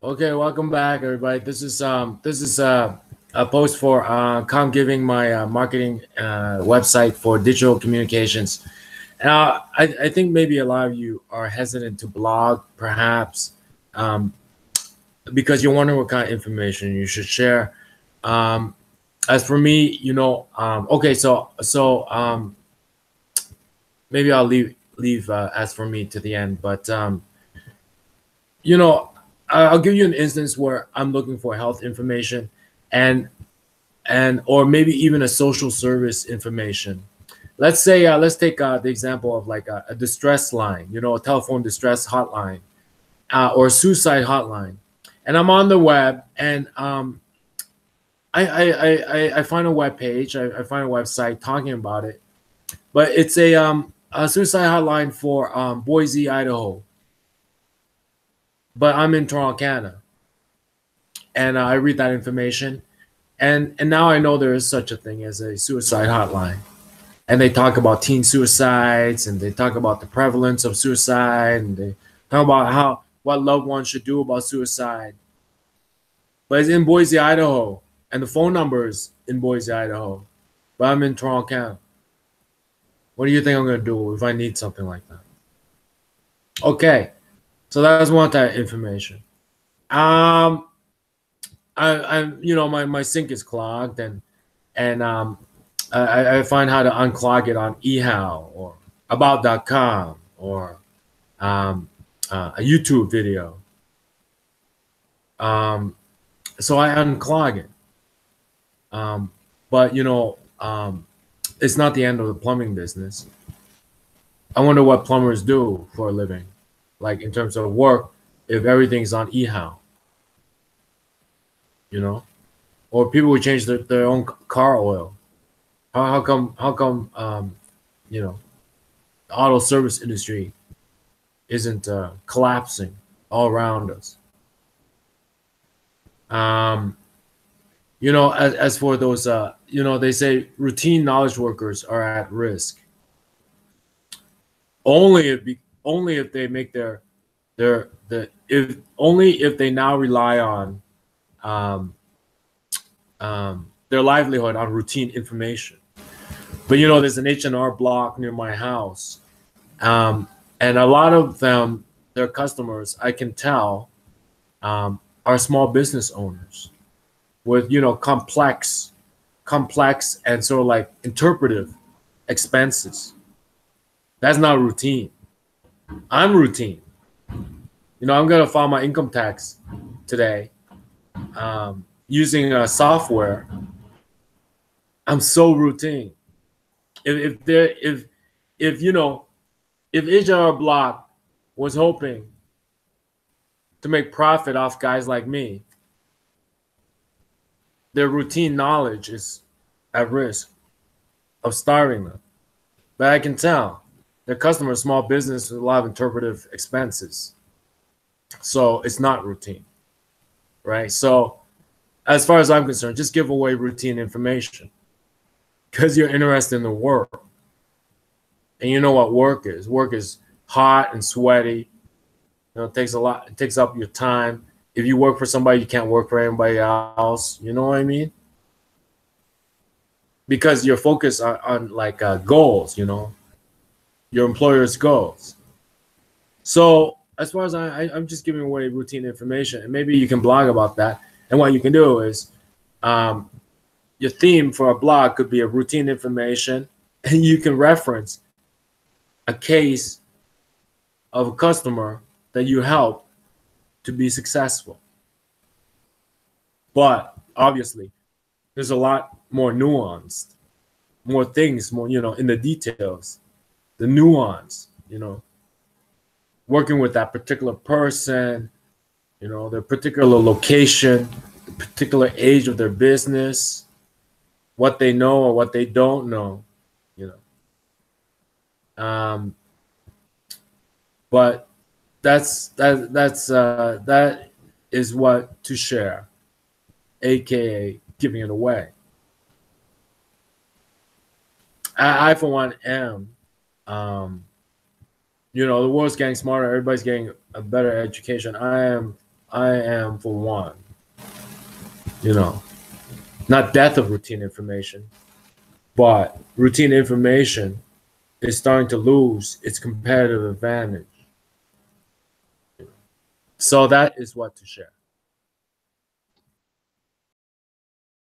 Okay, welcome back, everybody. This is a post for COMMGiving, my marketing website for digital communications. I think maybe a lot of you are hesitant to blog, perhaps, um, because you're wondering what kind of information you should share. Um, as for me, okay, so maybe I'll leave as for me to the end, but you know, I'll give you an instance where I'm looking for health information and or maybe even a social service information. Let's say let's take the example of like a distress line, a telephone distress hotline or a suicide hotline. And I'm on the web and I find a web page, I find a website talking about it, but it's a suicide hotline for Boise, Idaho. But I'm in Toronto, Canada, and I read that information, and now I know there is such a thing as a suicide hotline, and they talk about teen suicides, and they talk about the prevalence of suicide, and they talk about what loved ones should do about suicide. But it's in Boise, Idaho, and the phone number is in Boise, Idaho, but I'm in Toronto, Canada. What do you think I'm going to do if I need something like that? Okay, so that's one type of information. My sink is clogged, and I find how to unclog it on eHow or about.com or a YouTube video. So I unclog it. But it's not the end of the plumbing business. I wonder what plumbers do for a living, like in terms of work, if everything's on eHow. Or people who change their own car oil. How come the auto service industry isn't collapsing all around us? As for those, they say routine knowledge workers are at risk. Only if they make if they now rely on their livelihood on routine information. But there's an H&R Block near my house, and a lot of them, their customers, I can tell, are small business owners with complex and sort of like interpretive expenses. That's not routine. I'm routine. I'm gonna file my income tax today using a software. I'm so routine. If H&R Block was hoping to make profit off guys like me, their routine knowledge is at risk of starving them. But I can tell their customers, small business with a lot of interpretive expenses. So it's not routine, right? So as far as I'm concerned, just give away routine information because you're interested in the work. And you know what work is. Work is hot and sweaty. It takes a lot. It takes up your time. If you work for somebody, you can't work for anybody else. You know what I mean? Because you're focused on like goals, your employer's goals. So as far as I'm just giving away routine information, and maybe you can blog about that. And what you can do is your theme for a blog could be a routine information, and you can reference a case of a customer that you help to be successful. But obviously, there's a lot more nuanced, more things, more, in the details, the nuance, working with that particular person, their particular location, the particular age of their business, what they know or what they don't know, but that is what to share, aka giving it away. I for one am, the world's getting smarter. Everybody's getting a better education. I am I am for one, you know, not death of routine information, but routine information is starting to lose its competitive advantage. So that is what to share.